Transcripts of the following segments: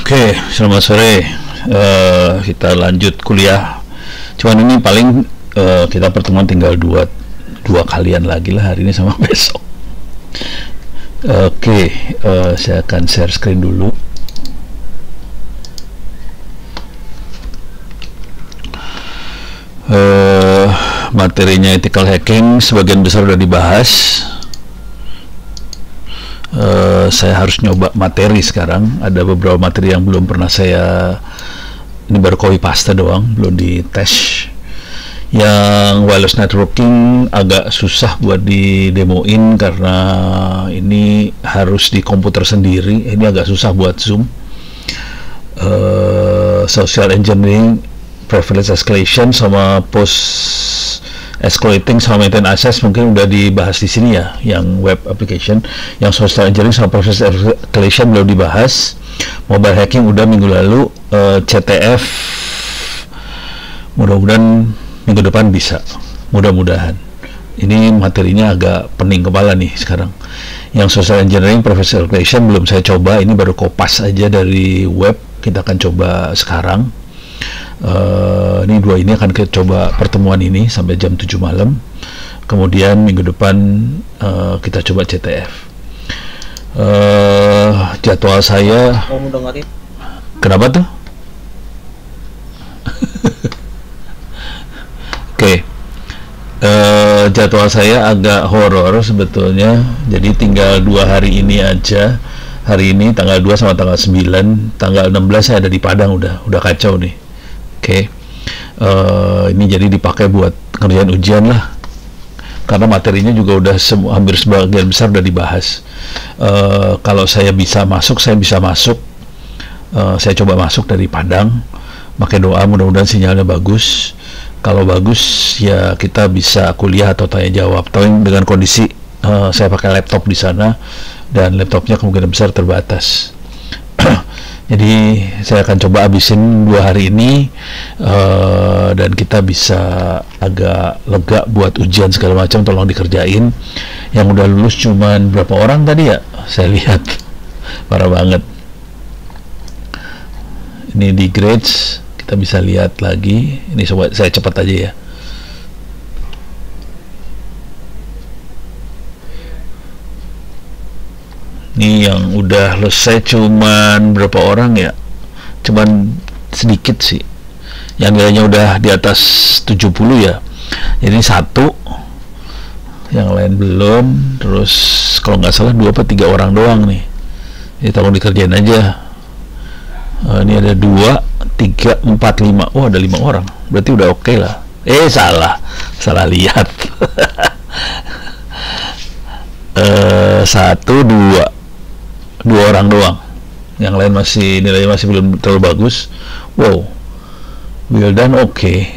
Oke, selamat sore. Kita lanjut kuliah. Cuman ini paling kita pertemuan tinggal dua kalian lagi lah hari ini sama besok. Oke, saya akan share screen dulu. Materinya ethical hacking sebagian besar sudah dibahas. Saya harus nyoba materi sekarang. Ada beberapa materi yang belum pernah saya, ini baru copy paste doang, belum dites. Yang wireless networking agak susah buat didemoin karena ini harus di komputer sendiri. Ini agak susah buat Zoom. Social engineering, privilege escalation sama post escalating sama maintain access mungkin udah dibahas di sini ya, yang web application. Yang social engineering sama privilege escalation belum dibahas. Mobile hacking udah minggu lalu. CTF mudah-mudahan minggu depan bisa, mudah-mudahan. Ini materinya agak pening kepala nih sekarang. Yang social engineering, privilege escalation belum saya coba, ini baru kopas aja dari web. Kita akan coba sekarang. Ini dua ini akan kita coba pertemuan ini sampai jam 7 malam. Kemudian minggu depan kita coba CTF. Jadwal saya. Kenapa tuh? Oke. Jadwal saya agak horor sebetulnya. Jadi tinggal 2 hari ini aja. Hari ini tanggal 2 sama tanggal 9. Tanggal 16 saya ada di Padang, udah kacau nih. Oke, ini jadi dipakai buat ngerjain ujian lah, karena materinya juga udah hampir sebagian besar udah dibahas. Kalau saya bisa masuk, saya bisa masuk. Saya coba masuk dari Padang, pakai doa, mudah-mudahan sinyalnya bagus. Kalau bagus ya kita bisa kuliah atau tanya jawab. Tapi dengan kondisi saya pakai laptop di sana dan laptopnya kemungkinan besar terbatas. Jadi saya akan coba habisin 2 hari ini dan kita bisa agak lega buat ujian segala macam. Tolong dikerjain. Yang udah lulus cuman berapa orang tadi ya? Saya lihat parah banget. Ini di grades kita bisa lihat lagi. Ini coba saya cepat aja ya. Ini yang udah selesai cuman berapa orang ya? Cuman sedikit sih. Yang nilainya udah di atas 70 ya. Jadi 1, yang lain belum. Terus kalau nggak salah 2 atau 3 orang doang nih. Jadi tolong dikerjain aja. Ini ada 2, 3, 4, 5. Oh, ada 5 orang. Berarti udah oke lah. Salah lihat. 1, 2 orang doang, yang lain masih nilainya masih belum terlalu bagus. Wow, well done. Oke.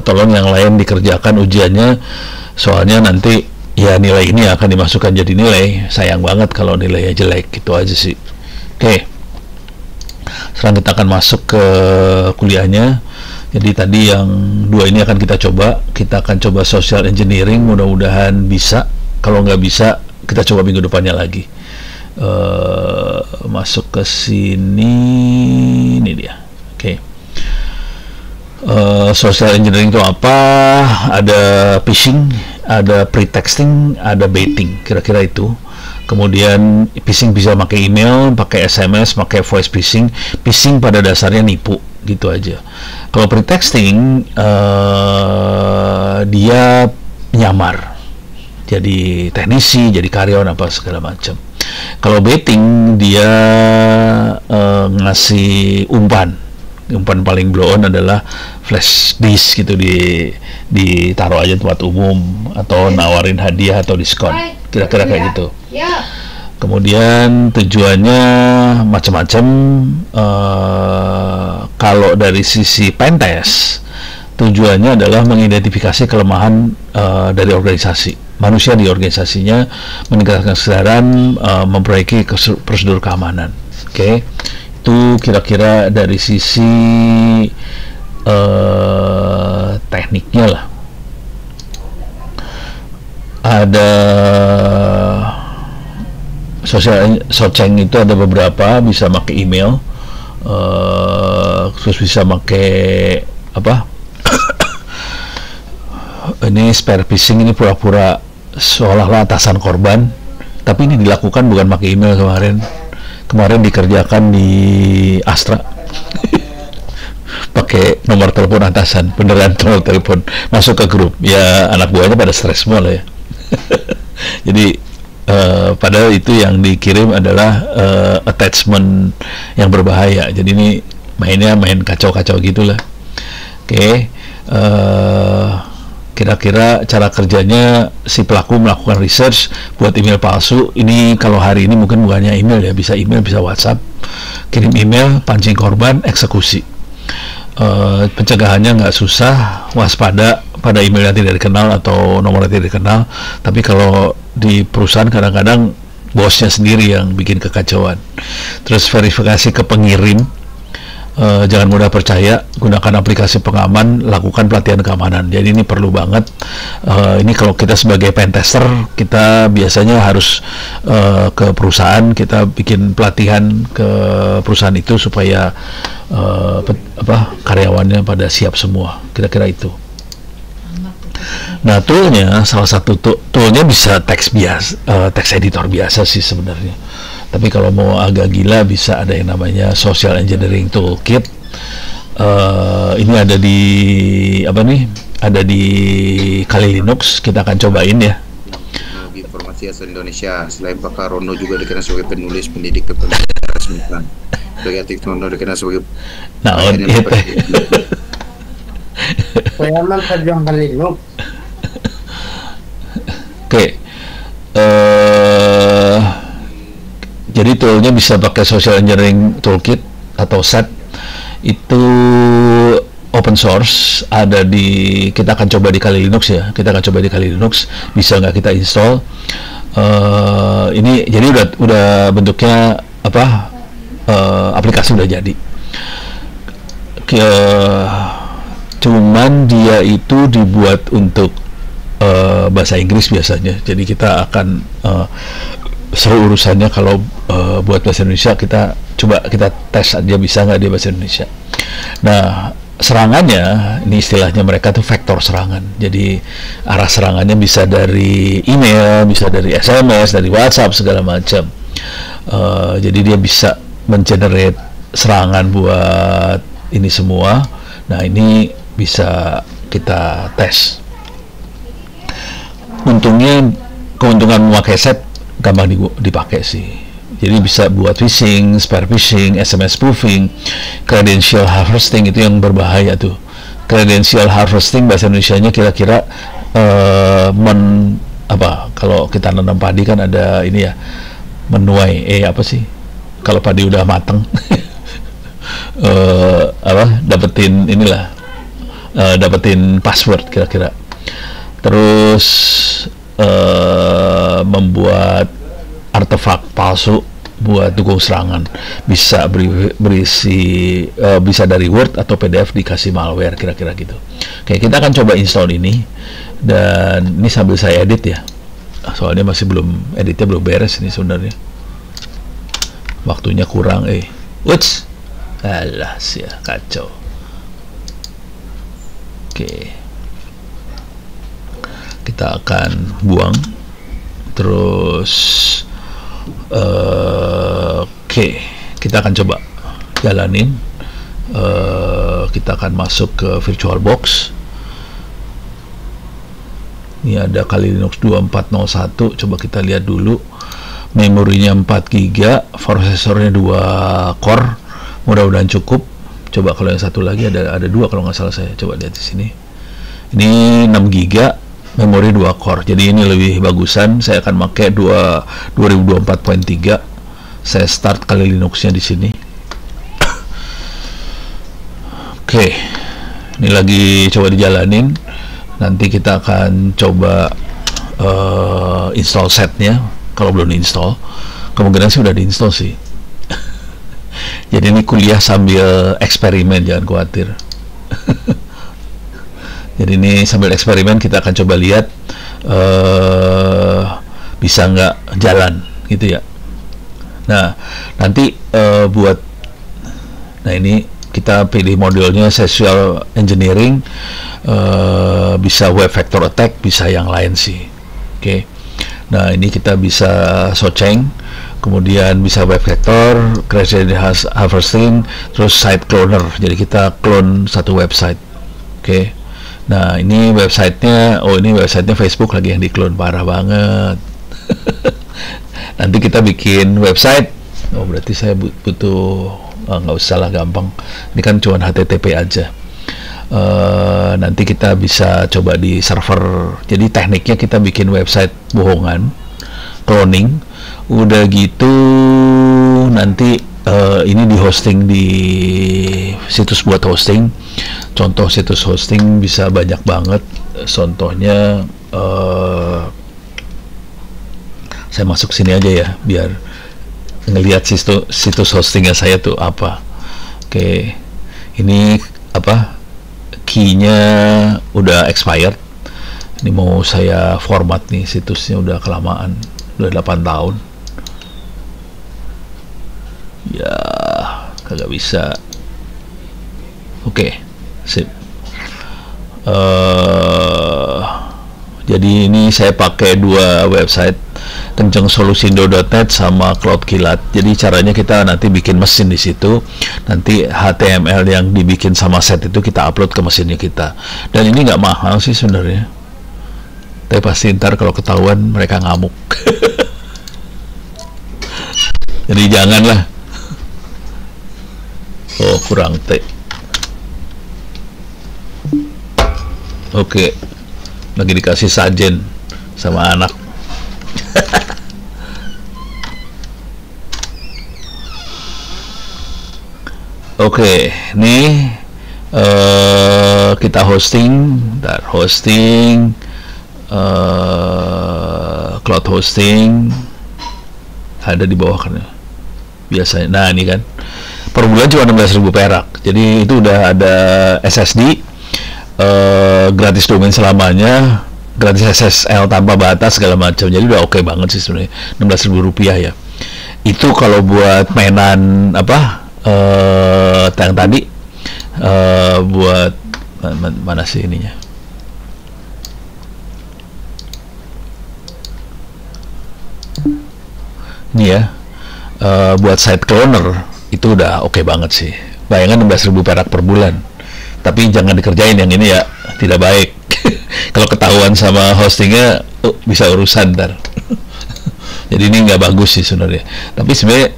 Tolong yang lain dikerjakan ujiannya, soalnya nanti ya nilai ini akan dimasukkan jadi nilai. Sayang banget kalau nilainya jelek, gitu aja sih. Oke, sekarang kita akan masuk ke kuliahnya. Jadi tadi yang 2 ini akan kita coba. Kita akan coba social engineering, mudah-mudahan bisa. Kalau nggak bisa, kita coba minggu depannya lagi. Masuk ke sini, ini dia. Oke. Social engineering itu apa? Ada phishing, ada pretexting, ada baiting, kira-kira itu. Kemudian phishing bisa pakai email, pakai SMS, pakai voice phishing. Phishing pada dasarnya nipu, gitu aja. Kalau pretexting, dia nyamar jadi teknisi, jadi karyawan apa segala macam. Kalau baiting, dia ngasih umpan paling blow on adalah flash disk gitu, ditaruh aja tempat umum atau nawarin hadiah atau diskon, kira-kira kayak gitu. Kemudian tujuannya macam-macam. Kalau dari sisi pentest, tujuannya adalah mengidentifikasi kelemahan dari organisasi, manusia di organisasinya, meningkatkan kesadaran, memperbaiki prosedur keamanan. Oke, itu kira-kira dari sisi tekniknya lah. Ada Socieng itu ada beberapa, bisa pakai email, terus bisa pakai apa? Ini spear phishing, ini pura-pura seolah-olah atasan korban, tapi ini dilakukan bukan pakai email. Kemarin dikerjakan di Astra pakai nomor telepon atasan, beneran nomor telepon, masuk ke grup, ya anak buahnya pada stres semua lah ya. Jadi padahal itu yang dikirim adalah attachment yang berbahaya. Jadi ini main kacau-kacau gitulah. Oke. Kira-kira cara kerjanya, si pelaku melakukan research buat email palsu. Ini kalau hari ini mungkin bukannya email ya, bisa email, bisa WhatsApp, kirim email, pancing korban, eksekusi. Pencegahannya nggak susah, waspada pada email yang tidak dikenal atau nomor yang tidak dikenal. Tapi kalau di perusahaan kadang-kadang bosnya sendiri yang bikin kekacauan. Terus verifikasi ke pengirim, jangan mudah percaya, gunakan aplikasi pengaman, lakukan pelatihan keamanan. Jadi ini perlu banget. Ini kalau kita sebagai pentester, kita biasanya harus ke perusahaan, kita bikin pelatihan ke perusahaan itu supaya karyawannya pada siap semua. Kira-kira itu. Nah, toolnya, salah satu toolnya bisa teks editor biasa sih sebenarnya. Tapi kalau mau agak gila, bisa ada yang namanya Social Engineering Toolkit. Ini ada di Ada di Kali Linux. Kita akan cobain ya. Informasi asal Indonesia. Selain Pak Rono juga dikenal sebagai penulis, pendidik, kepemimpinan. Sebagai aktif Rono dikenal sebagai. Nah, itu. Saya memang pejuang Kali Linux. Oke. Jadi toolnya bisa pakai Social Engineering Toolkit atau SET. Itu open source, ada kita akan coba di Kali Linux ya. Kita akan coba di Kali Linux, bisa nggak kita install. Ini jadi udah bentuknya aplikasi udah jadi. Cuman dia itu dibuat untuk bahasa Inggris biasanya. Jadi kita akan seru urusannya kalau buat bahasa Indonesia. Kita tes aja bisa nggak dia bahasa Indonesia. Nah, serangannya ini istilahnya mereka tuh vektor serangan. Jadi arah serangannya bisa dari email, bisa dari SMS, dari WhatsApp, segala macam. Jadi dia bisa mengenerate serangan buat ini semua. Nah, ini bisa kita tes. Keuntungan memakai SET gampang dipakai sih. Jadi bisa buat phishing, spear phishing, SMS spoofing, credential harvesting, itu yang berbahaya tuh. Credential harvesting bahasa Indonesianya kira-kira kalau kita nanam padi kan ada ini ya, menuai, apa sih? Kalau padi udah mateng, dapetin password kira-kira. Terus membuat artefak palsu buat dukung serangan, bisa bisa dari Word atau PDF dikasih malware, kira-kira gitu. Oke, kita akan coba install ini, dan ini sambil saya edit ya, soalnya editnya belum beres ini sebenarnya, waktunya kurang. Alah sih ya, kacau. Oke, kita akan buang. Terus kita akan coba jalanin. Kita akan masuk ke VirtualBox. Ini ada Kali Linux 2401. Coba kita lihat dulu. Memorinya 4 GB, prosesornya 2 core. Mudah-mudahan cukup. Coba kalau yang satu lagi ada 2 kalau nggak salah, saya coba lihat di sini. Ini 6 GB, memori 2 core. Jadi ini lebih bagusan. Saya akan pakai 2024.3. Saya start Kali Linuxnya di sini. Oke, ini lagi coba dijalanin. Nanti kita akan coba install setnya. Kalau belum install, kemungkinan sih udah diinstal sih. Jadi ini kuliah sambil eksperimen, jangan khawatir. Jadi ini sambil eksperimen, kita akan coba lihat bisa nggak jalan gitu ya. Nah, nanti nah ini kita pilih modelnya social engineering, bisa web vector attack, bisa yang lain sih. Oke. Nah, ini kita bisa Soceng, kemudian bisa web vector, crash harvesting, terus site cloner. Jadi kita clone satu website. Oke. Nah, ini websitenya, ini websitenya Facebook lagi yang di-clone, parah banget. Nanti kita bikin website. Berarti saya butuh, nggak usah lah, gampang. Ini kan cuma HTTP aja. Nanti kita bisa coba di server. Jadi tekniknya kita bikin website bohongan, cloning. Udah gitu nanti ini di hosting di situs buat hosting. Contoh situs hosting bisa banyak banget. Contohnya saya masuk sini aja ya, biar ngelihat situs hostingnya saya tuh apa. Oke, ini apa, key-nya udah expired. Ini mau saya format nih, situsnya udah kelamaan, udah 8 tahun ya, kagak bisa. Oke, sip. Jadi ini saya pakai dua website, kencngsolusindo.net sama Cloudkilat. Jadi caranya kita nanti bikin mesin di situ, nanti HTML yang dibikin sama set itu kita upload ke mesinnya kita. Dan ini nggak mahal sih sebenarnya, tapi pasti ntar kalau ketahuan mereka ngamuk. Jadi janganlah. Oh, kurang T. Oke, lagi dikasih sajen sama anak. Oke, nih kita hosting, cloud hosting ada di bawah kan biasanya. Nah, ini kan per bulan cuma 16.000 perak. Jadi itu udah ada SSD, gratis domain selamanya, gratis SSL tanpa batas segala macam. Jadi udah oke banget sih sebenarnya, 16.000 rupiah ya. Itu kalau buat mainan apa yang tadi, buat mana sih ininya, ini ya, buat site cloner itu udah oke banget sih. Bayangan 16.000 perak per bulan. Tapi jangan dikerjain yang ini ya, tidak baik. Kalau ketahuan sama hostingnya bisa urusan ntar. Jadi ini nggak bagus sih sebenarnya. Tapi sebenarnya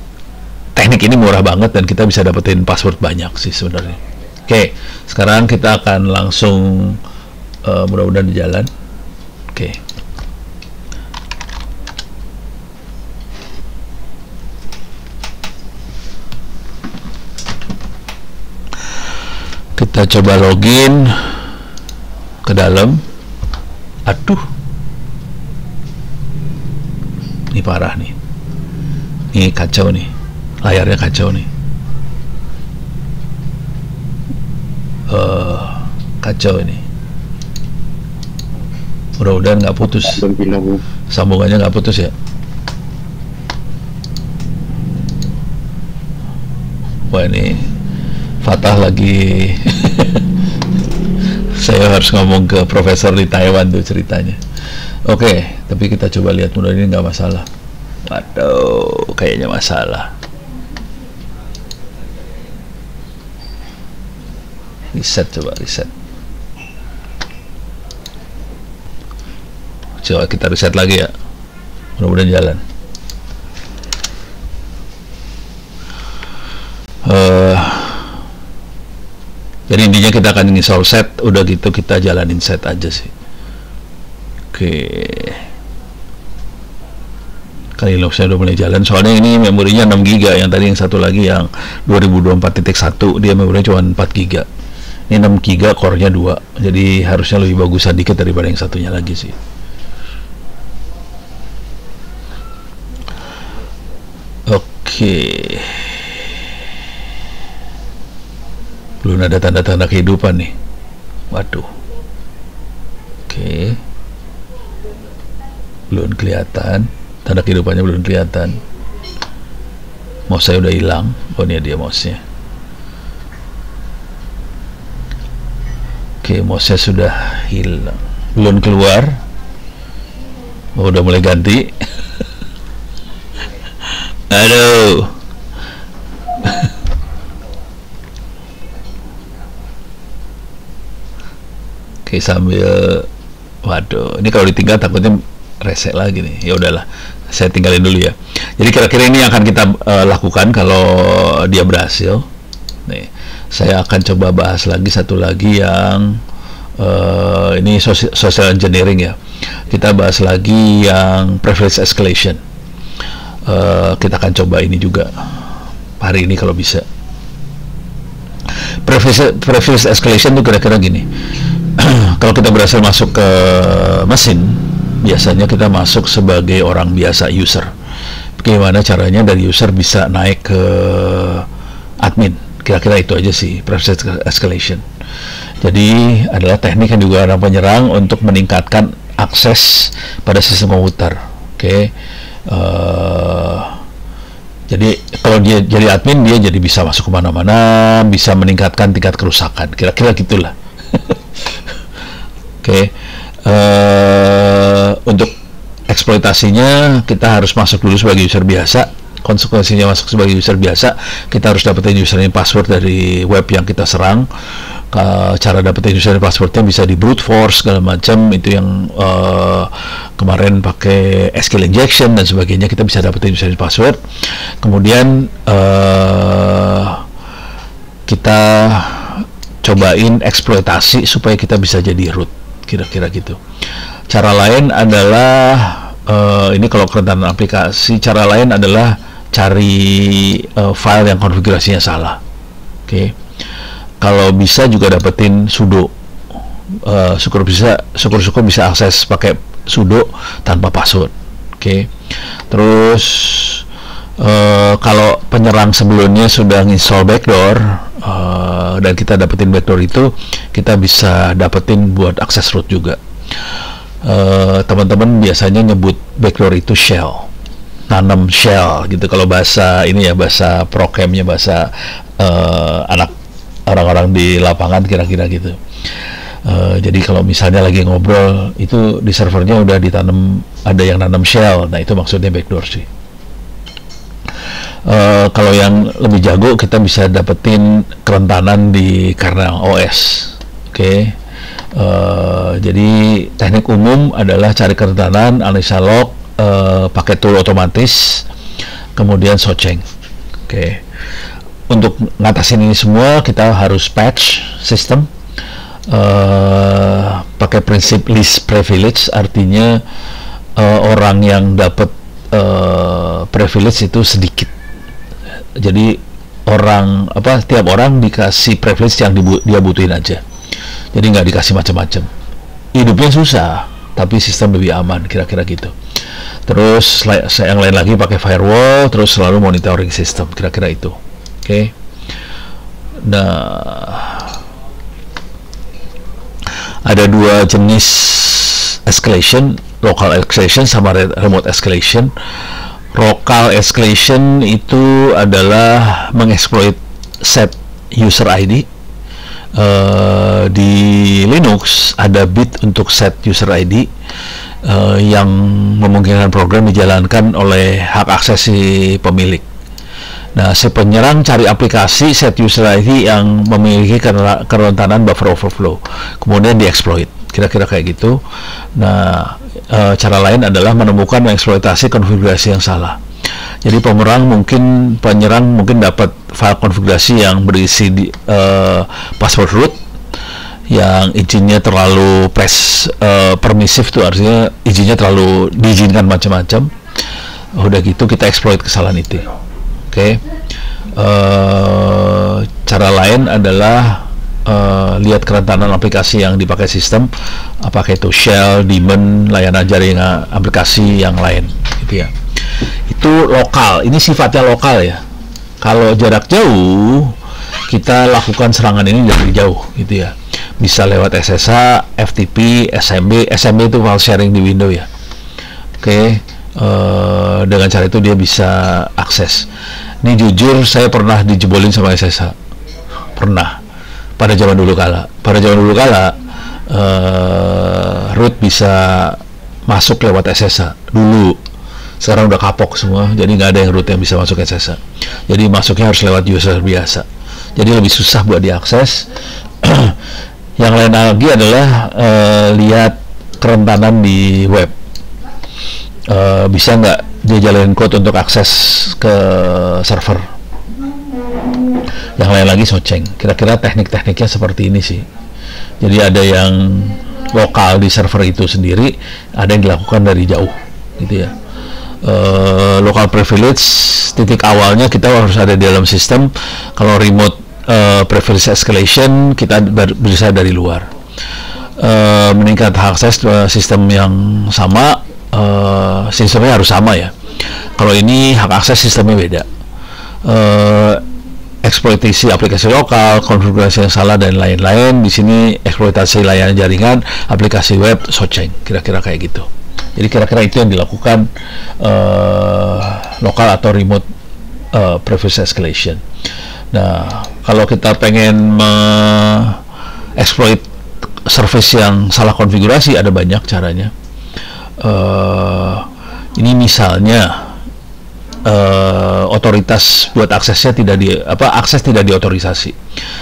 teknik ini murah banget dan kita bisa dapetin password banyak sih sebenarnya. Oke, sekarang kita akan langsung mudah-mudahan di jalan. Oke. Kita coba login ke dalam. Aduh, ini parah nih. Ini kacau nih, layarnya kacau nih. Kacau ini. Mudah-mudahan nggak putus. Sambungannya nggak putus ya. Wah, ini Fatah lagi. Saya harus ngomong ke profesor di Taiwan tuh ceritanya. Oke, tapi kita coba lihat, mudah ini nggak masalah. Waduh, kayaknya masalah. Reset, coba reset. Coba kita reset lagi ya. Mudah-mudahan jalan. Jadi intinya kita akan install set, udah gitu kita jalanin set aja sih. Oke. Kali Linuxnya udah mulai jalan, soalnya ini memorinya 6 GB, yang tadi yang satu lagi yang 2024.1 dia memorinya cuma 4 GB. Ini 6 GB, core-nya 2. Jadi harusnya lebih bagusan dikit daripada yang satunya lagi sih. Oke. Belum ada tanda-tanda kehidupan nih. Waduh. Oke. Belum kelihatan. Tanda kehidupannya belum kelihatan. Mouse saya udah hilang. Oh, ini dia mouse-nya. Oke, mouse-nya sudah hilang. Belum keluar. Oh, udah mulai ganti. Aduh. Oke, sambil, waduh, ini kalau ditinggal takutnya reset lagi nih. Ya udahlah, saya tinggalin dulu ya. Jadi kira-kira ini yang akan kita lakukan kalau dia berhasil. Nih, saya akan coba bahas lagi satu lagi yang ini social engineering ya. Kita bahas lagi yang privilege escalation. Kita akan coba ini juga hari ini kalau bisa. Privilege escalation itu kira-kira gini. Kalau kita berhasil masuk ke mesin, biasanya kita masuk sebagai orang biasa, user. Bagaimana caranya dari user bisa naik ke admin? Kira-kira itu aja sih privilege escalation. Jadi adalah teknik yang juga ada penyerang untuk meningkatkan akses pada sistem komputer. Oke. Jadi kalau dia jadi admin, dia jadi bisa masuk kemana-mana, bisa meningkatkan tingkat kerusakan. Kira-kira gitulah. Oke. Untuk eksploitasinya kita harus masuk dulu sebagai user biasa. Konsekuensinya masuk sebagai user biasa, kita harus dapetin username password dari web yang kita serang. Cara dapetin username passwordnya bisa di brute force segala macam, itu yang kemarin pakai SQL injection dan sebagainya. Kita bisa dapetin username password, kemudian kita cobain eksploitasi supaya kita bisa jadi root, kira-kira gitu. Cara lain adalah ini kalau kerentanan aplikasi, cara lain adalah cari file yang konfigurasinya salah. Oke. Kalau bisa juga dapetin sudo. Syukur-syukur bisa akses pakai sudo tanpa password. Oke. Terus kalau penyerang sebelumnya sudah install backdoor dan kita dapetin backdoor itu, kita bisa dapetin buat akses root juga. Teman-teman biasanya nyebut backdoor itu shell, nanam shell gitu. Kalau bahasa ini ya, bahasa programnya, bahasa anak orang-orang di lapangan kira-kira gitu. Jadi kalau misalnya lagi ngobrol itu di servernya udah ditanam, ada yang nanam shell, nah itu maksudnya backdoor sih. Kalau yang lebih jago, kita bisa dapetin kerentanan di kernel OS. Oke. Jadi teknik umum adalah cari kerentanan, analisa log, pakai tool otomatis, kemudian Socheng. Oke. Untuk ngatasin ini semua kita harus patch sistem, pakai prinsip least privilege, artinya orang yang dapat privilege itu sedikit. Jadi tiap orang dikasih privilege yang dia butuhin aja. Jadi nggak dikasih macam-macam. Hidupnya susah, tapi sistem lebih aman, kira-kira gitu. Terus yang lain lagi pakai firewall, terus selalu monitoring sistem, kira-kira itu. Oke. Nah, ada dua jenis escalation, local escalation sama remote escalation. Local escalation itu adalah mengeksploit set user ID. Di Linux ada bit untuk set user ID yang memungkinkan program dijalankan oleh hak akses si pemilik. Nah, si penyerang cari aplikasi set user ID yang memiliki kerentanan buffer overflow, kemudian dieksploit, kira-kira kayak gitu. Nah, cara lain adalah menemukan mengeksploitasi konfigurasi yang salah. Jadi penyerang mungkin dapat file konfigurasi yang berisi password root yang izinnya terlalu permisif, tuh artinya izinnya terlalu diizinkan macam-macam. Udah gitu kita exploit kesalahan itu. Oke. Cara lain adalah lihat kerentanan aplikasi yang dipakai sistem, apakah itu shell, daemon, layanan jaringan aplikasi yang lain, gitu ya. Itu lokal, ini sifatnya lokal ya. Kalau jarak jauh, kita lakukan serangan ini dari jauh, gitu ya. Bisa lewat SSH, FTP, SMB. SMB itu file sharing di Windows ya. Oke. Dengan cara itu dia bisa akses. Ini jujur saya pernah dijebolin sama SSH. Pernah. Pada zaman dulu kala. Root bisa masuk lewat SSH dulu. Sekarang udah kapok semua, jadi nggak ada yang root yang bisa masuk SSH. Jadi masuknya harus lewat user biasa. Jadi lebih susah buat diakses. Yang lain lagi adalah lihat kerentanan di web. Bisa nggak dia jalanin code untuk akses ke server. Yang lain lagi soceng. Kira-kira teknik-tekniknya seperti ini sih. Jadi ada yang lokal di server itu sendiri, ada yang dilakukan dari jauh, gitu ya. Local privilege, titik awalnya kita harus ada di dalam sistem. Kalau remote privilege escalation, kita bisa dari luar. Meningkat akses sistem yang sama, sistemnya harus sama ya. Kalau ini hak akses sistemnya beda. Eksploitasi aplikasi lokal, konfigurasi yang salah dan lain-lain. Di sini eksploitasi layanan jaringan, aplikasi web, soceng, kira-kira kayak gitu. Jadi kira-kira itu yang dilakukan lokal atau remote privilege escalation. Nah, kalau kita pengen exploit service yang salah konfigurasi, ada banyak caranya. Ini misalnya otoritas buat aksesnya akses tidak diotorisasi,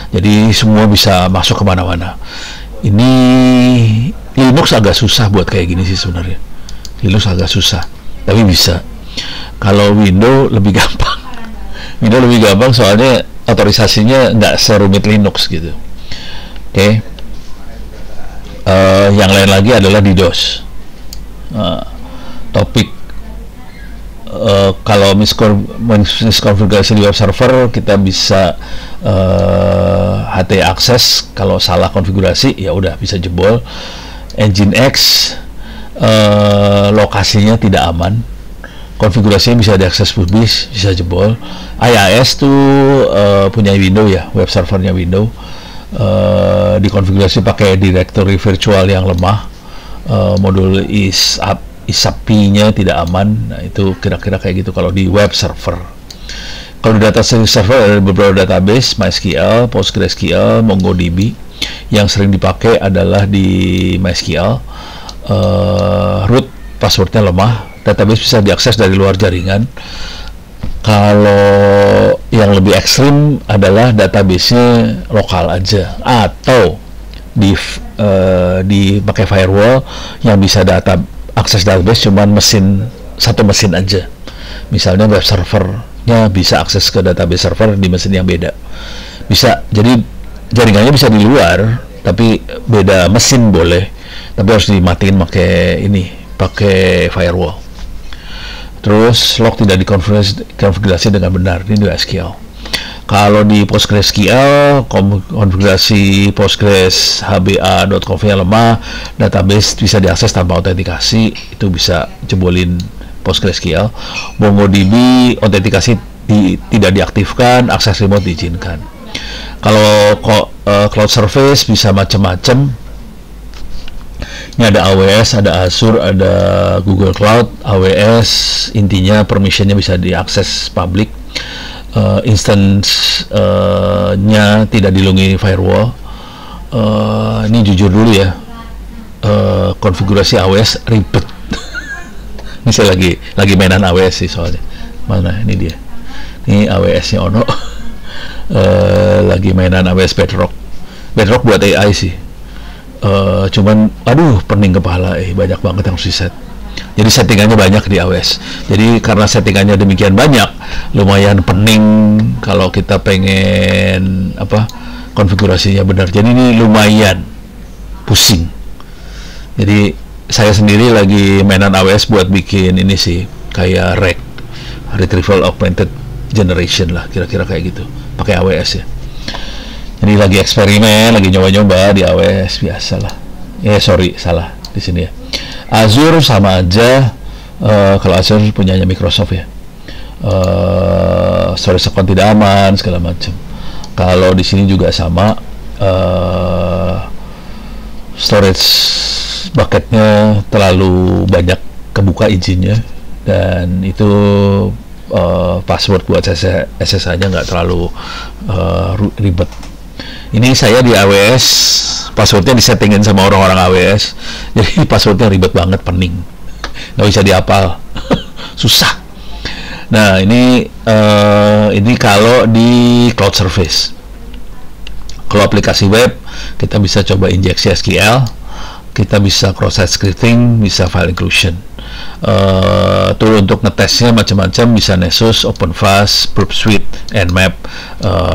jadi semua bisa masuk kemana-mana. Ini Linux agak susah buat kayak gini sih sebenarnya. Linux agak susah, tapi bisa. Kalau Windows lebih gampang. Windows lebih gampang soalnya otorisasinya nggak serumit Linux gitu. Oke. Yang lain lagi adalah DDoS. Topik kalau miskonfigurasi di web server, kita bisa HT akses. Kalau salah konfigurasi ya udah bisa jebol. Nginx lokasinya tidak aman, konfigurasinya bisa diakses publis, bisa jebol. IIS tuh punya Windows ya, web servernya Windows, dikonfigurasi pakai directory virtual yang lemah, modul ISAPI-nya tidak aman. Nah, itu kira-kira kayak gitu kalau di web server. Kalau di data server ada beberapa database, MySQL, PostgreSQL, MongoDB. Yang sering dipakai adalah di MySQL. Root passwordnya lemah, database bisa diakses dari luar jaringan. Kalau yang lebih ekstrim adalah database-nya lokal aja, atau dipakai firewall yang bisa akses database cuman satu mesin aja. Misalnya web servernya bisa akses ke database server di mesin yang beda. Bisa, jadi jaringannya bisa di luar, tapi beda mesin boleh, tapi harus dimatiin pakai firewall. Terus log tidak dikonfigurasi dengan benar, ini di SQL. Kalau di PostgreSQL, konfigurasi Postgres hba.conf-nya lemah, database bisa diakses tanpa autentikasi, itu bisa jebolin PostgreSQL. MongoDB, autentikasi tidak diaktifkan, akses remote diizinkan. Kalau cloud service bisa macam-macam. Ini ada AWS, ada Azure, ada Google Cloud. AWS intinya permissionnya bisa diakses publik, instance-nya tidak dilindungi firewall. Ini jujur dulu ya, konfigurasi AWS ribet. Ini saya lagi mainan AWS sih soalnya. Mana ini dia? Ini AWS-nya Ono. Lagi mainan AWS Bedrock buat AI sih. Cuman aduh pening kepala, banyak banget yang harus di set. Jadi settingannya banyak di AWS. Jadi karena settingannya demikian banyak, lumayan pening kalau kita pengen konfigurasinya benar. Jadi ini lumayan pusing. Jadi saya sendiri lagi mainan AWS buat bikin ini sih, kayak retrieval augmented generation lah, kira-kira kayak gitu, pakai AWS ya. Ini lagi eksperimen, lagi nyoba-nyoba di AWS, biasalah. Salah di sini ya. Azure sama aja. Kalau Azure punyanya Microsoft ya. Storage account tidak aman, segala macam. Kalau di sini juga sama. Storage bucketnya terlalu banyak kebuka izinnya, dan itu password buat SSH-nya nggak terlalu ribet. Ini saya di AWS, passwordnya disettingin sama orang-orang AWS, jadi passwordnya ribet banget, pening, nggak bisa dihafal. Susah. Nah, ini kalau di cloud service. Kalau aplikasi web, kita bisa coba injeksi SQL, kita bisa cross-site scripting, bisa file inclusion. Tool untuk ngetesnya macam-macam, bisa Nessus, OpenVAS, Burp Suite, Nmap,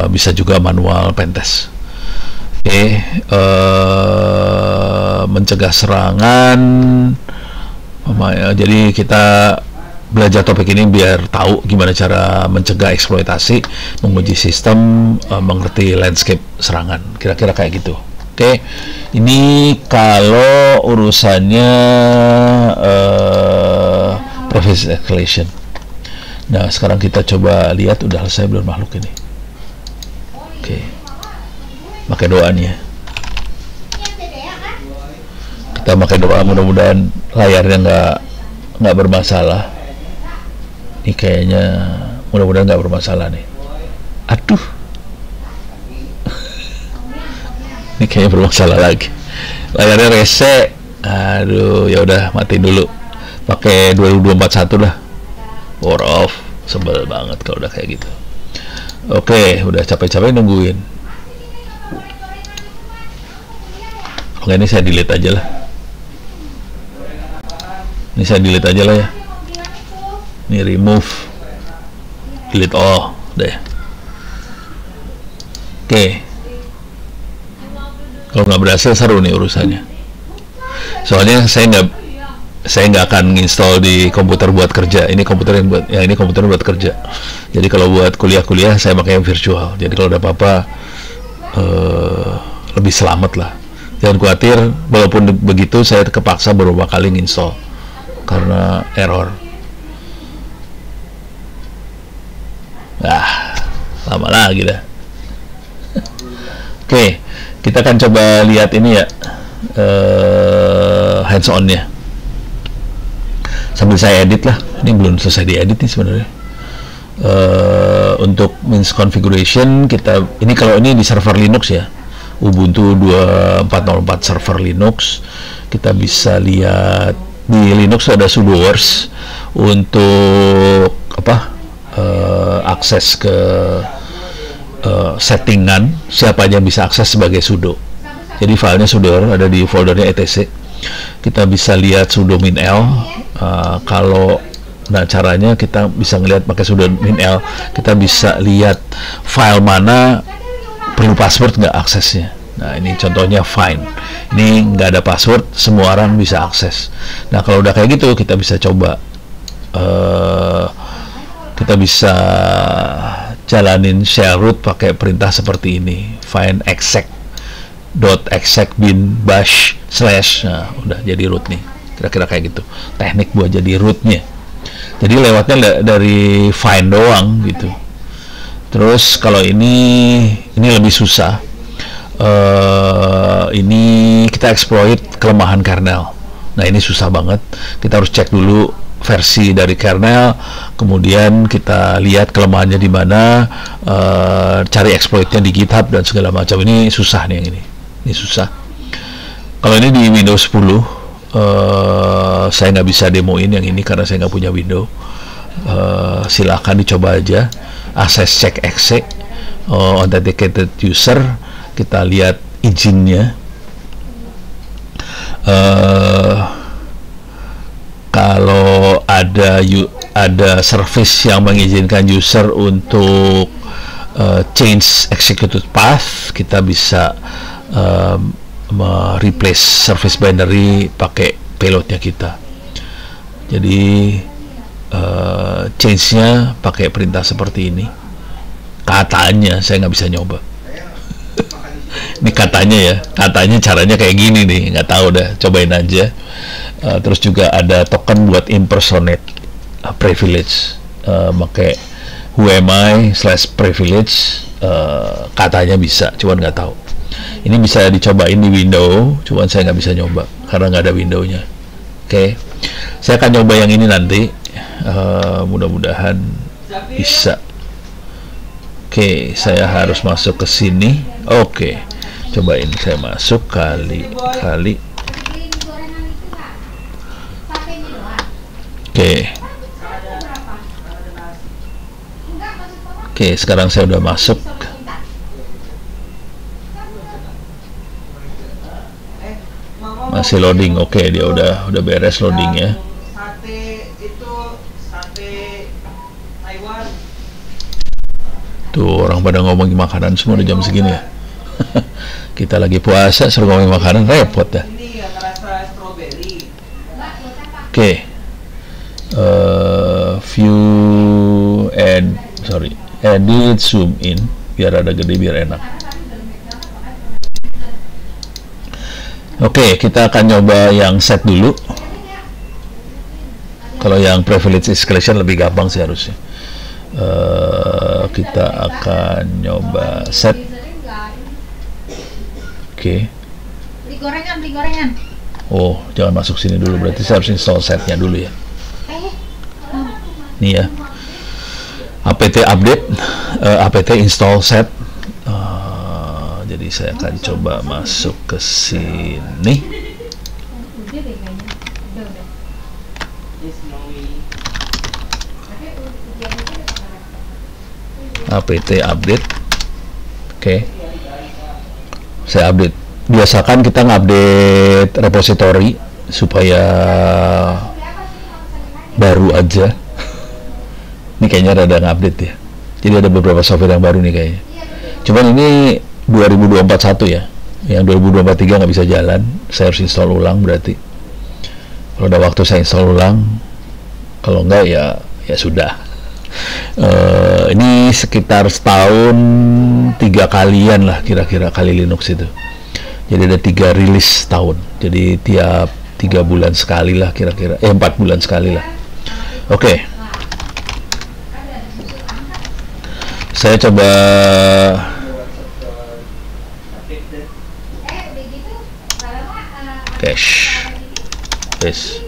bisa juga manual pentest. Oke, mencegah serangan. Jadi kita belajar topik ini biar tahu gimana cara mencegah eksploitasi, menguji sistem, mengerti landscape serangan, kira-kira kayak gitu. Oke, ini kalau urusannya privilege escalation. Nah, sekarang kita coba lihat udah selesai belum makhluk ini. Oke, pakai doa nih ya. Kita pakai doa, mudah-mudahan layarnya nggak bermasalah. Ini kayaknya mudah-mudahan nggak bermasalah nih. Aduh, ini kayaknya bermasalah lagi. Layarnya rese. Aduh, ya udah matiin dulu. Pakai 2241 lah. Power off. Sebel banget kalau udah kayak gitu. Oke, udah capek-capek nungguin. Oke, ini saya delete aja lah. Ini saya delete aja lah ya. Ini remove, delete all deh. Oke. Kalau nggak berhasil seru nih urusannya. Soalnya saya nggak akan install di komputer buat kerja. Ini komputer ini komputer buat kerja. Jadi kalau buat kuliah saya pakai yang virtual. Jadi kalau ada apa-apa lebih selamat lah. Jangan khawatir. Walaupun begitu saya kepaksa beberapa kali install karena error. Lama lagi dah. Oke, kita akan coba lihat ini ya, hands on nya sambil saya edit lah. Ini belum selesai diedit nih sebenarnya. Untuk means configuration kita ini, kalau ini di server Linux ya, Ubuntu 2404 server Linux, kita bisa lihat di Linux ada sudo wars untuk akses ke settingan, siapa aja bisa akses sebagai sudo. Jadi filenya sudo ada di foldernya etc. Kita bisa lihat sudo min-l. Caranya kita bisa ngelihat pakai sudo min-l, kita bisa lihat file mana perlu password nggak aksesnya. Nah, ini contohnya find. Ini nggak ada password, semua orang bisa akses. Nah, kalau udah kayak gitu kita bisa coba kita bisa jalanin shell root pakai perintah seperti ini, find exec bin bash /. Nah, udah jadi root nih, kira-kira kayak gitu teknik buat jadi rootnya. Jadi lewatnya dari find doang gitu. Terus kalau ini lebih susah. Ini kita exploit kelemahan kernel. Nah, ini susah banget. Kita harus cek dulu versi dari kernel, kemudian kita lihat kelemahannya di mana, cari exploitnya di GitHub dan segala macam. Ini susah nih yang ini. Ini susah. Kalau ini di Windows 10, saya nggak bisa demoin yang ini karena saya nggak punya Windows. Silahkan dicoba aja. Access check exe, authenticated user. Kita lihat izinnya. Kalau ada service yang mengizinkan user untuk change executed path, kita bisa replace service binary pakai payloadnya kita. Jadi change-nya pakai perintah seperti ini. Katanya, saya nggak bisa nyoba. Ini katanya ya, katanya caranya kayak gini nih, nggak tahu dah, cobain aja. Terus juga ada token buat impersonate privilege, pakai whoami/privilege, katanya bisa, cuman nggak tahu. Ini bisa dicobain di window, cuman saya nggak bisa nyoba karena nggak ada windownya. Oke, saya akan coba yang ini nanti. Mudah-mudahan bisa. Oke, saya harus masuk ke sini. Oke, cobain saya masuk kali. Oke, sekarang saya udah masuk. Masih loading. Oke, dia udah beres loadingnya. Tuh, orang pada ngomongin makanan semua udah jam segini ya. Kita lagi puasa suruh ngomongin makanan, repot dah. Oke. View and edit zoom in biar ada gede biar enak. Oke, kita akan nyoba yang set dulu. Kalau yang privilege escalation lebih gampang sih harusnya. Kita akan nyoba set. Oke. Beli gorengan. Oh, jangan masuk sini dulu, berarti saya harus install setnya dulu ya. Nih ya. apt update, apt install set. Jadi saya akan coba masuk ke sini. apt update. Oke. Saya update. Biasakan kita ngupdate repository supaya baru aja. Ini kayaknya rada ngupdate ya. Jadi ada beberapa software yang baru nih kayaknya. Cuman ini 2021 ya. Yang 2023 nggak bisa jalan. Saya harus install ulang berarti. Kalau ada waktu saya install ulang. Kalau enggak ya sudah. Ini sekitar setahun 3 kalian lah kira-kira kali Linux itu. Jadi ada 3 rilis tahun. Jadi tiap 3 bulan sekali lah kira-kira. 4 bulan sekali lah. Oke. Saya coba cache. Yes.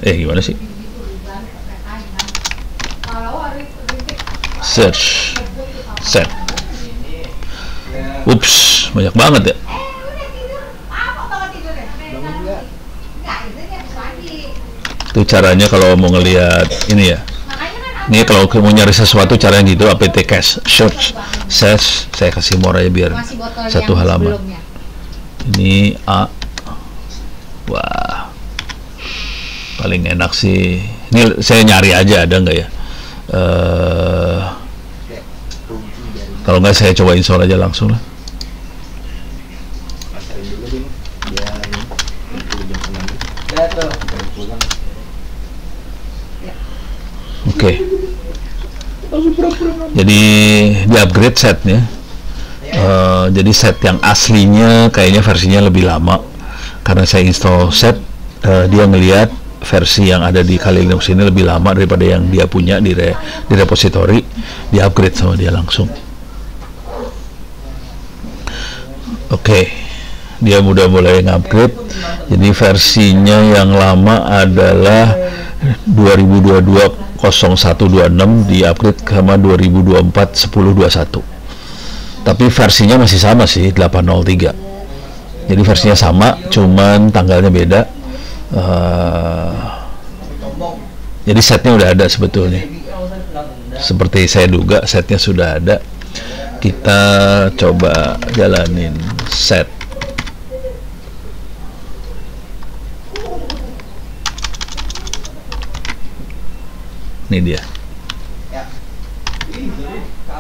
Gimana sih? Search set. Ups, banyak banget ya. Itu caranya kalau mau ngelihat ini ya. Ini kalau mau nyari sesuatu caranya gitu, apt cache search search. Saya kasih more aja biar satu halaman. Ini A. Wah, paling enak sih. Ini saya nyari aja ada nggak ya? Kalau nggak saya coba install aja langsung lah. Oke. Jadi di upgrade setnya. Jadi set yang aslinya kayaknya versinya lebih lama karena saya install set. Dia ngelihat versi yang ada di Kali Linux ini lebih lama daripada yang dia punya di repository. Di upgrade sama dia langsung. Oke, dia udah mulai ngupgrade. Jadi versinya yang lama adalah 2022-0126, di upgrade sama 2024-1021. Tapi versinya masih sama sih, 803. Jadi versinya sama, cuman tanggalnya beda. Jadi setnya udah ada sebetulnya. Seperti saya duga, setnya sudah ada. Kita coba jalanin set. Ini dia.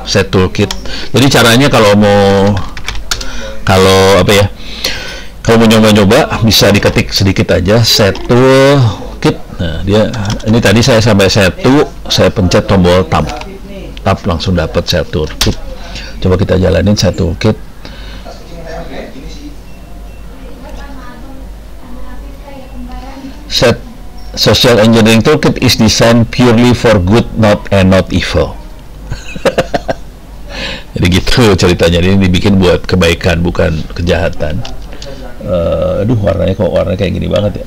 Set toolkit. Jadi caranya kalau mau nyoba-nyoba bisa diketik sedikit aja set toolkit. Nah, dia ini tadi saya sampai set to, saya pencet tombol tab langsung dapat set toolkit. Coba kita jalanin set toolkit. Set social engineering toolkit is designed purely for good, not evil. Jadi gitu ceritanya, ini dibikin buat kebaikan bukan kejahatan. Aduh, warnanya kayak gini banget ya.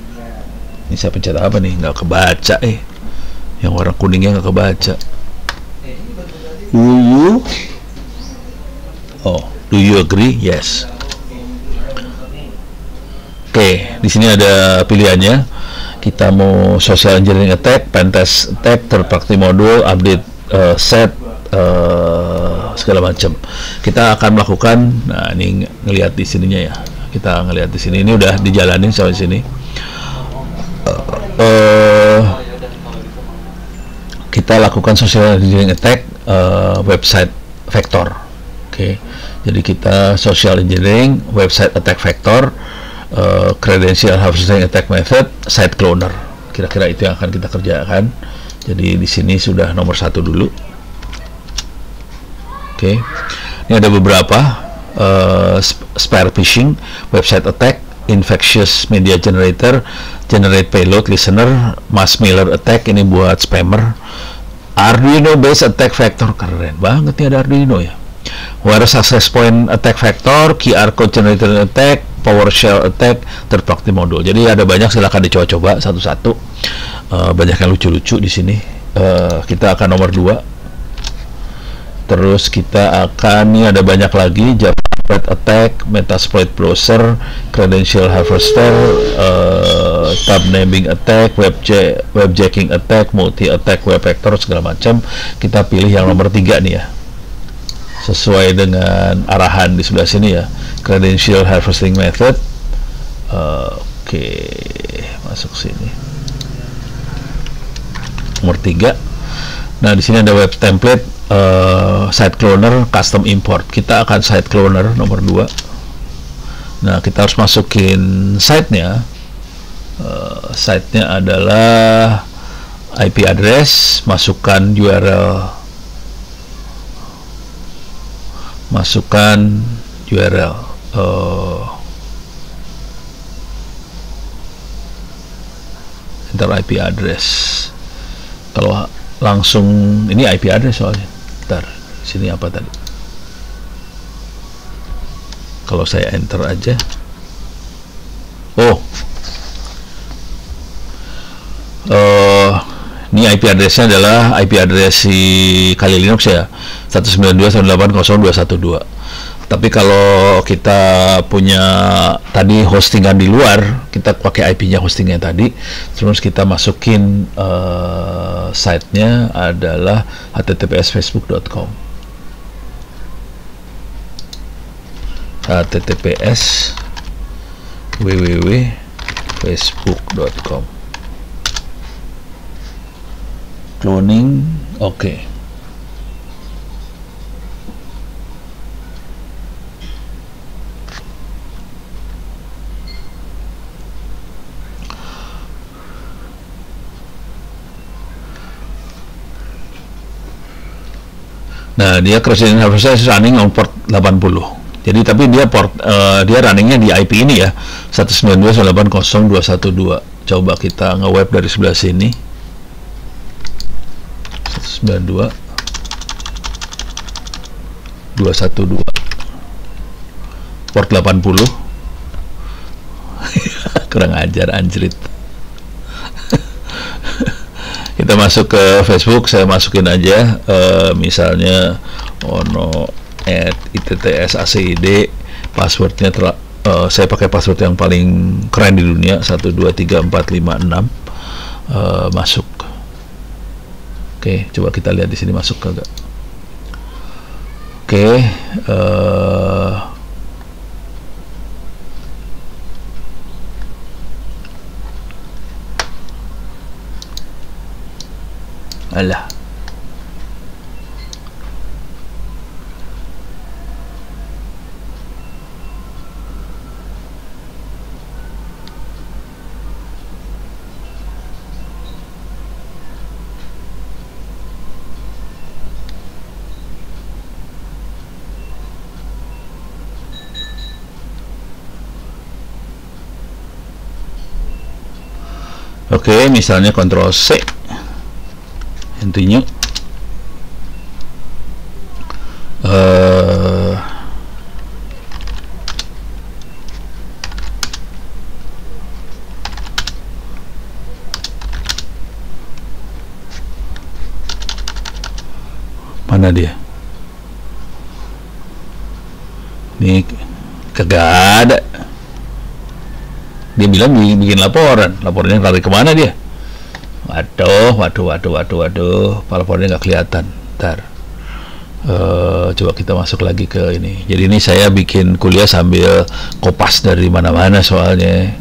Ini saya pencet apa nih? Nggak kebaca yang warna kuningnya nggak kebaca. Do you agree? Yes. Oke, di sini ada pilihannya. Kita mau social engineering attack, pentest attack, third party module, update set, segala macam. Kita akan melakukan. Nah, ini ngelihat di sininya ya. Kita ngelihat di sini. Ini udah dijalanin sampai sini. Kita lakukan social engineering attack website vector. Oke. Jadi kita social engineering website attack vector, credential harvesting attack method, site cloner. Kira-kira itu yang akan kita kerjakan. Jadi di sini sudah nomor 1 dulu. Oke. Ini ada beberapa spear phishing, website attack, infectious media generator, generate payload listener, mass mailer attack, ini buat spammer, Arduino based attack vector, keren banget nih ada Arduino ya. Wireless access point attack vector, QR code generator attack, PowerShell attack, third party module. Jadi ada banyak, silahkan dicoba-coba satu-satu. Banyak yang lucu-lucu di sini. Kita akan nomor 2. Terus kita akan, ini ada banyak lagi, Java attack, Metasploit browser, credential harvester, tab naming attack, webjacking attack, multi attack, web vector, segala macam. Kita pilih yang nomor 3 nih ya, sesuai dengan arahan di sebelah sini ya, credential harvesting method. Oke, masuk sini nomor 3. Nah, di sini ada web template, site cloner, custom import. Kita akan site cloner nomor 2. Nah, kita harus masukin site-nya. Site-nya adalah IP address, masukkan URL, enter IP address. Kalau langsung, ini IP address soalnya. Bentar, sini apa tadi? Kalau saya enter aja, ini IP addressnya adalah IP address si Kali Linux ya, 192.168.0.212. Tapi kalau kita punya tadi hostingan di luar, kita pakai IP-nya hostingnya tadi, terus kita masukin site-nya adalah https://facebook.com. https www.facebook.com. Cloning, oke. Nah, dia credential harvester running on port 80. Jadi tapi dia runningnya di IP ini ya, 192.168.0.212. Coba kita nge-web dari sebelah sini. 192.212 port 80. Kurang ajar, anjrit. Kita masuk ke Facebook, saya masukin aja misalnya ono@ittsacid, passwordnya saya pakai password yang paling keren di dunia, 123456. Masuk. Oke, coba kita lihat di sini masuk kagak. Oke, alah. Oke, misalnya Ctrl C, intinya Mana dia? Nih kagak ada. Dia bilang bikin laporan. Laporannya lari kemana dia? Waduh. Laporannya nggak kelihatan. Ntar coba kita masuk lagi ke ini. Jadi ini saya bikin kuliah sambil kopas dari mana-mana soalnya.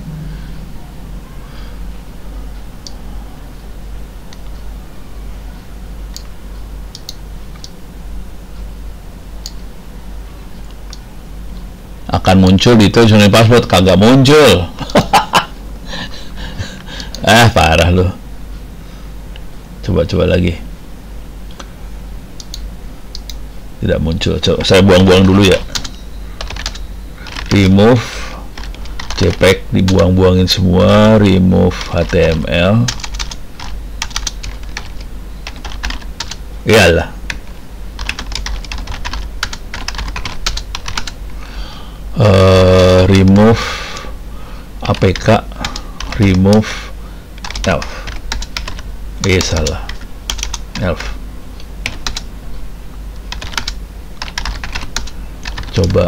Akan muncul di itu Union Passport, kagak muncul. Parah lu. Coba lagi. Tidak muncul. Coba saya buang-buang dulu ya. Remove JPEG, dibuang-buangin semua. Remove HTML. Iyalah. Remove APK, remove elf. Salah. Elf. Coba.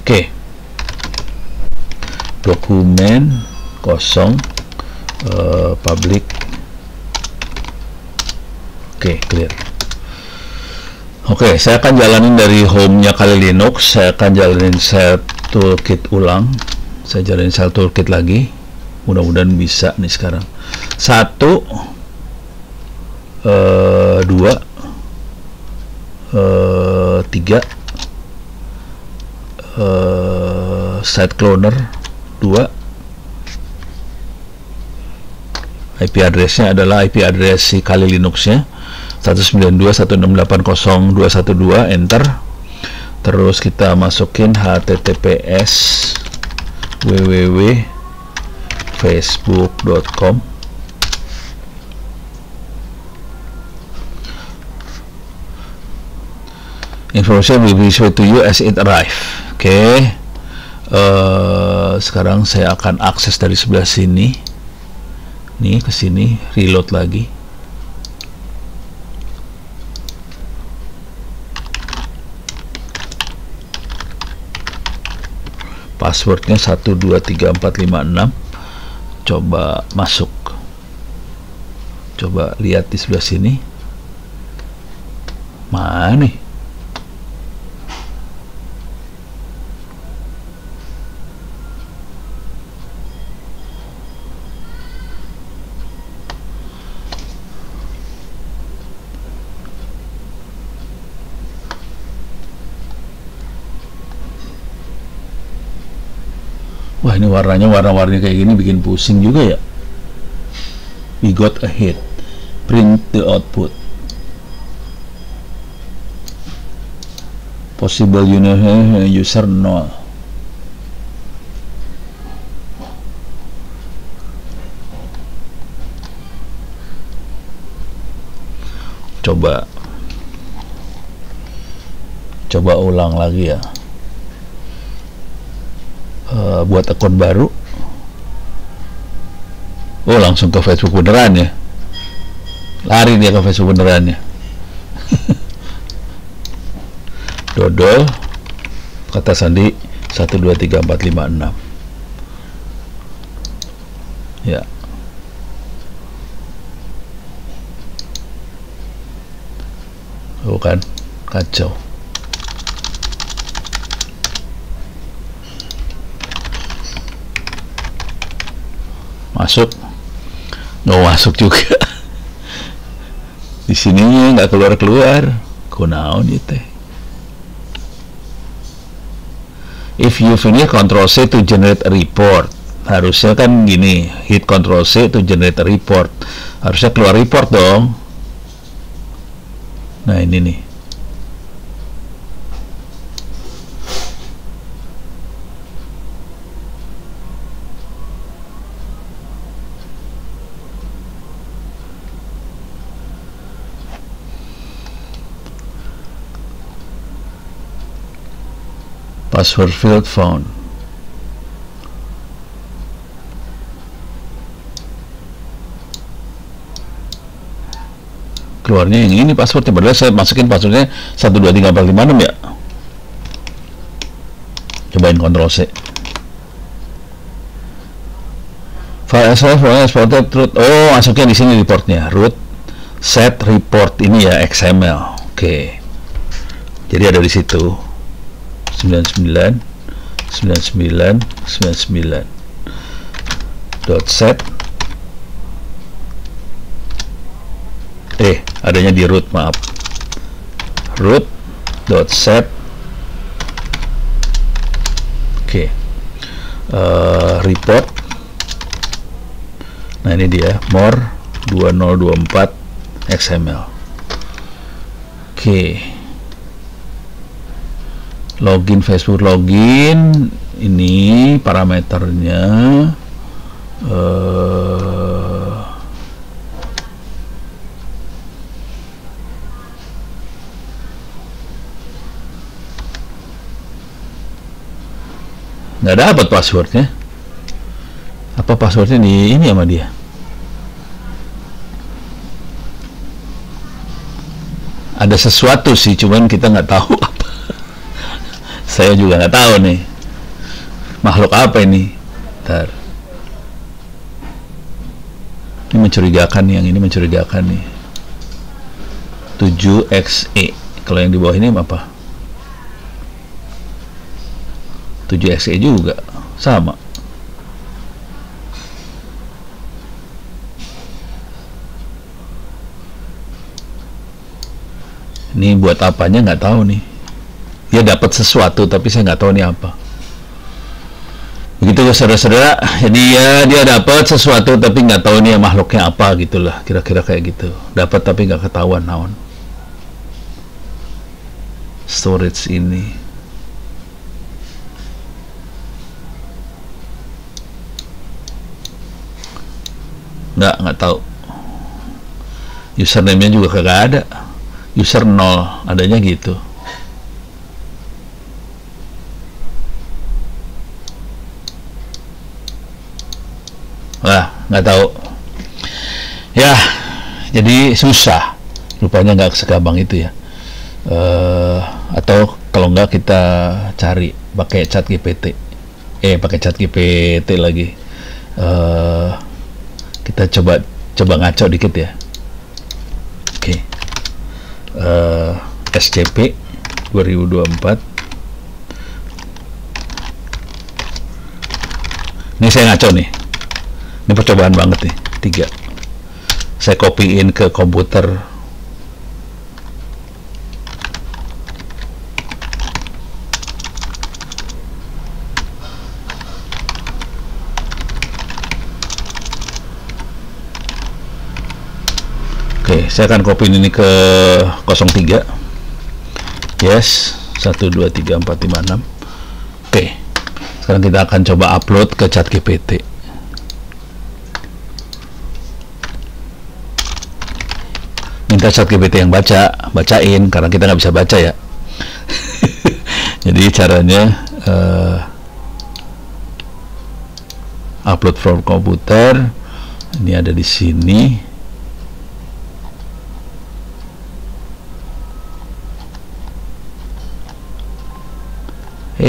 Oke. Dokumen kosong. Public. Oke, clear. Oke, saya akan jalanin dari home-nya Kali Linux. Saya akan jalanin shell toolkit ulang. Saya jalanin shell toolkit lagi. Mudah-mudahan bisa nih sekarang. 1 2 3 site cloner 2. IP address-nya adalah IP address si Kali Linux-nya 192.168.0.212, enter. Terus kita masukin https www.facebook.com. Information will be shown to you as it arrive. Oke. Sekarang saya akan akses dari sebelah sini. Nih ke sini, reload lagi. Passwordnya 123456. Coba masuk. Coba lihat di sebelah sini. Mana nih? Wah, ini warnanya warna-warni kayak gini bikin pusing juga ya. We got a hit. Print the output. Possible user 0. Coba ulang lagi ya. Buat akun baru. Oh, langsung ke Facebook beneran ya. Lari dia ke Facebook beneran ya. Dodol kata sandi 123456. Ya. Oh kan, kacau. Masuk, nggak masuk juga. Di sininya nggak keluar. Kunaon itu. If you finish, Ctrl C to generate a report. Harusnya kan gini, hit Ctrl C to generate a report. Harusnya keluar report dong. Nah ini nih. Password field found. keluarnya yang ini passwordnya, padahal saya masukin passwordnya 123456 ya. Cobain Ctrl C. File exported root. Oh, masuknya di sini reportnya. Root set report ini ya, XML. Oke. Jadi ada di situ 99 dot set. Adanya di root, maaf. Root dot set. Oke. Report. Nah, ini dia more 2024 XML. Oke. Login Facebook, login. Ini parameternya nggak dapat passwordnya. Apa passwordnya di ini sama dia? Ada sesuatu sih, cuman kita nggak tahu apa. Saya juga nggak tahu nih. Makhluk apa ini? Bentar. Ini mencurigakan, yang ini mencurigakan nih. 7xe. Kalau yang di bawah ini apa? 7xe juga sama. Ini buat apanya nggak tahu nih. Dia dapat sesuatu tapi saya nggak tahu nih apa. Begitu saudara-saudara. Jadi ya dia dapat sesuatu tapi nggak tahu nih makhluknya apa gitulah. Kira-kira kayak gitu. Dapat tapi nggak ketahuan naon. Storage ini. Nggak tahu. Username-nya juga kagak ada. User 0, adanya gitu. Wah, nggak tahu. Ya, jadi susah. Rupanya nggak segampang itu ya. Atau kalau nggak kita cari pakai ChatGPT. Pakai ChatGPT lagi. Kita coba ngaco dikit ya. Oke. SCP 2024. Ini saya ngaco nih. Ini percobaan banget nih. 3. Saya copyin ke komputer. Oke, saya akan copy ini ke 03. Yes, 1 2 3 4 5 6. Oke. Sekarang kita akan coba upload ke ChatGPT. Minta ChatGPT yang bacain karena kita nggak bisa baca ya. Jadi caranya upload from komputer. Ini ada di sini.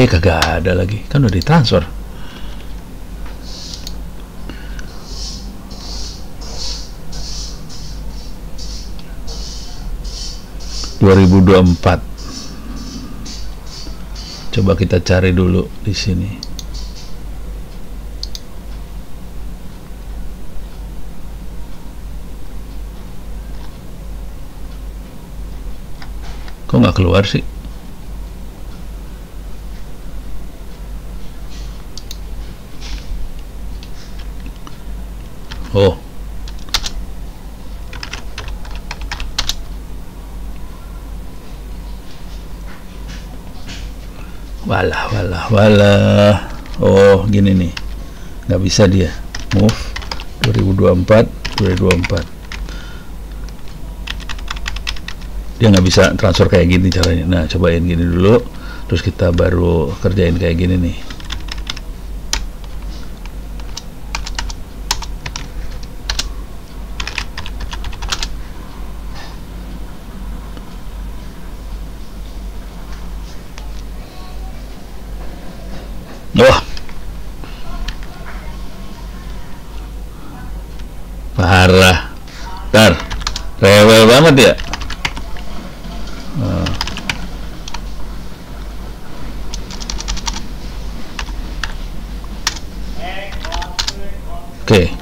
Kagak ada lagi, kan udah ditransfer. (2024). Coba kita cari dulu di sini. Kok nggak keluar sih? Oh, walah. Oh, gini nih, nggak bisa dia. Move 2024. Dia nggak bisa transfer kayak gini caranya. Nah, cobain gini dulu, terus kita baru kerjain kayak gini nih. Bentar, rewel banget ya. Oke,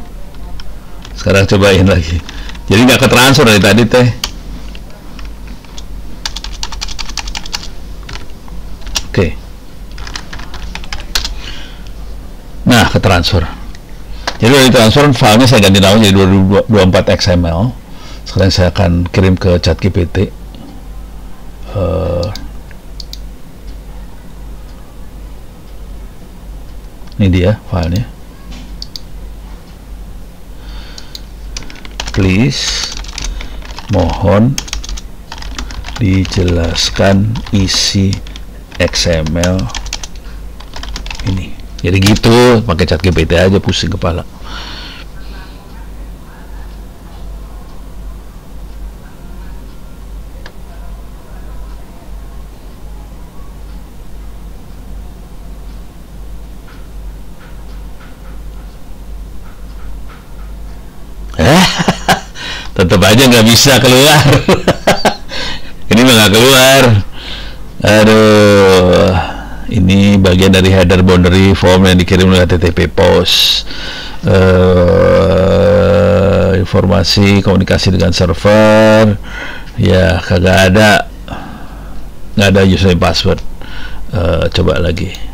sekarang cobain lagi. Jadi nggak ketransfer dari tadi teh. Oke, nah ketransfer. Jadi dari transfer filenya saya ganti nama jadi 2024 XML. Sekarang saya akan kirim ke ChatGPT. Ini dia filenya. Please, mohon dijelaskan isi XML ini. Jadi gitu, pakai ChatGPT aja, pusing kepala. Tetap aja nggak bisa keluar. Ini mah nggak keluar. Aduh, ini bagian dari header boundary form yang dikirim oleh HTTP post. Informasi komunikasi dengan server, ya kagak ada, nggak ada username password. Coba lagi.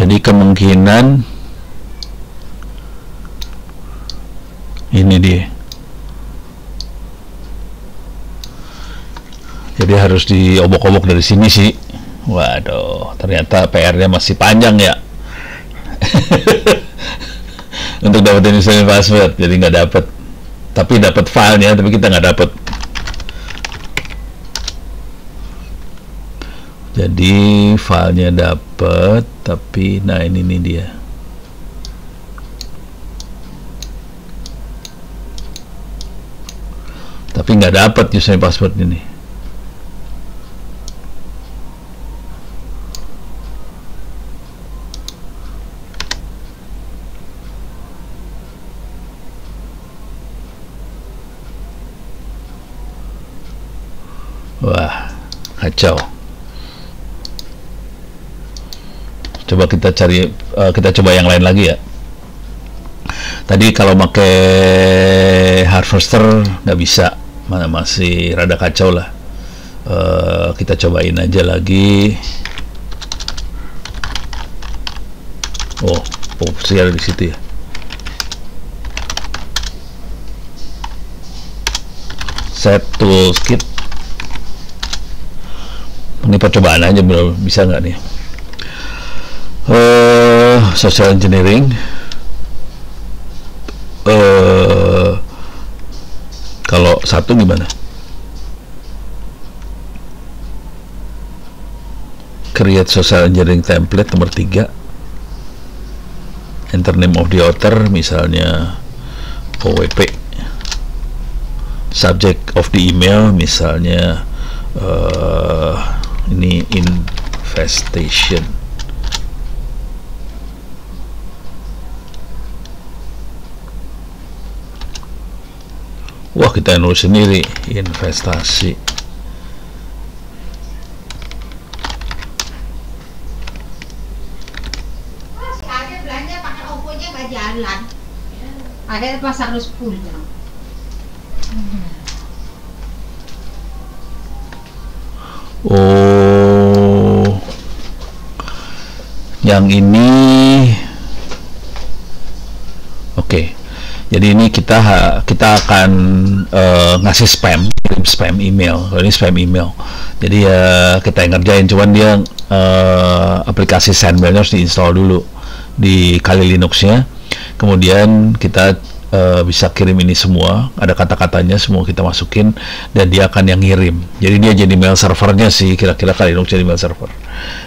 Jadi kemungkinan ini dia. Jadi harus diobok-obok dari sini sih. Waduh, ternyata PR-nya masih panjang ya. Untuk dapetin username password, jadi nggak dapet. Tapi dapat filenya, tapi kita nggak dapet. Jadi filenya dapet, tapi nah ini nih dia. Tapi nggak dapet username password ini. Wah, kacau. Coba kita cari, kita coba yang lain lagi ya. Tadi kalau pakai Harvester nggak bisa, mana masih rada kacau lah. Kita cobain aja lagi. Oh, opsi ada di situ ya. Set toolkit. Ini percobaan aja, belum bisa nggak nih? Social engineering. Kalau satu gimana? Create social engineering template nomor 3. Enter name of the author, misalnya OWP. Subject of the email, misalnya ini infestation. Wah, kita nulis sendiri investasi. Ada belanja pakai OVO-nya nggak jalan. Ada pas harus punya. Oh, yang ini oke. Jadi ini kita akan ngasih kirim spam email. Kalau ini spam email. Jadi kita yang ngerjain, cuman dia aplikasi Sendmail harus diinstal dulu di Kali Linux-nya. Kemudian kita bisa kirim ini semua, ada kata-katanya semua kita masukin, dan dia akan yang ngirim. Jadi dia jadi mail servernya sih, kira-kira Kali Linux jadi mail server.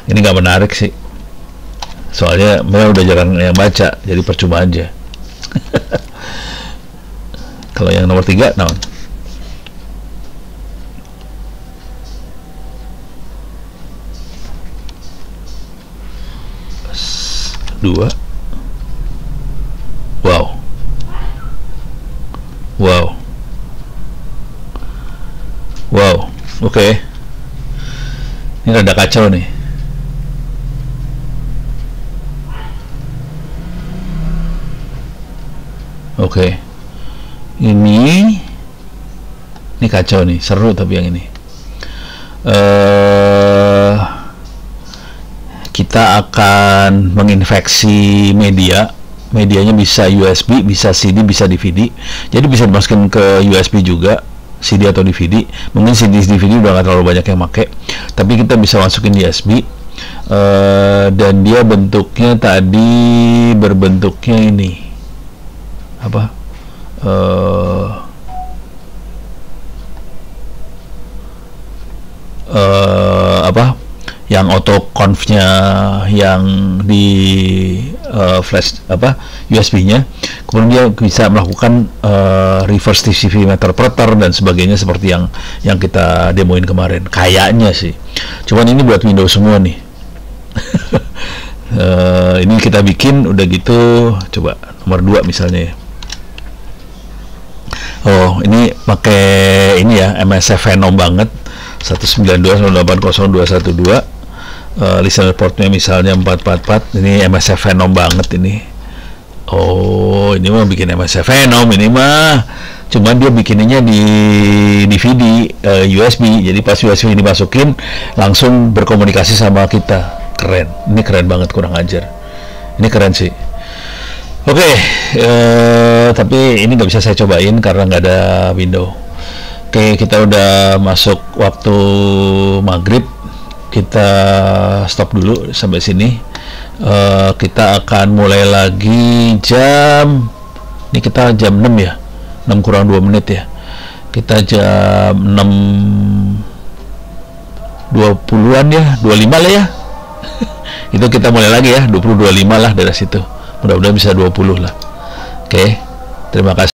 Ini nggak menarik sih, soalnya mail udah jarang yang baca, jadi percuma aja. Kalau yang nomor 3, nah, dua, wow, oke. Ini rada kacau nih. Oke. Ini kacau nih, seru tapi yang ini. Kita akan menginfeksi medianya bisa USB, bisa CD, bisa DVD. Jadi bisa dimasukin ke USB juga, CD atau DVD. Mungkin CD DVD udah nggak terlalu banyak yang pakai, tapi kita bisa masukin USB. Dan dia bentuknya tadi berbentuknya ini apa? Yang auto conf-nya yang di flash USB-nya, kemudian dia bisa melakukan reverse TCP interpreter dan sebagainya seperti yang kita demoin kemarin kayaknya sih. Cuman ini buat Windows semua nih. Ini kita bikin udah gitu, coba nomor 2 misalnya ya. Oh, ini pakai ini ya, MSF Venom banget, 192.168.0.212. Listener portnya misalnya 444. Ini MSF Venom banget ini. Oh, ini mah bikin MSF Venom ini mah. Cuman dia bikinnya di DVD USB. Jadi pas USB ini masukin langsung berkomunikasi sama kita. Keren. Ini keren banget, kurang ajar. Ini keren sih. Oke, tapi ini nggak bisa saya cobain karena nggak ada window. Oke, kita udah masuk waktu maghrib. Kita stop dulu sampai sini. Kita akan mulai lagi jam, ini kita jam 6 ya, 6 kurang 2 menit ya. Kita jam 6.20-an ya, 25 lah ya. Itu kita mulai lagi ya, 20.25 lah dari situ. Mudah-mudahan bisa 20 lah. Oke, terima kasih.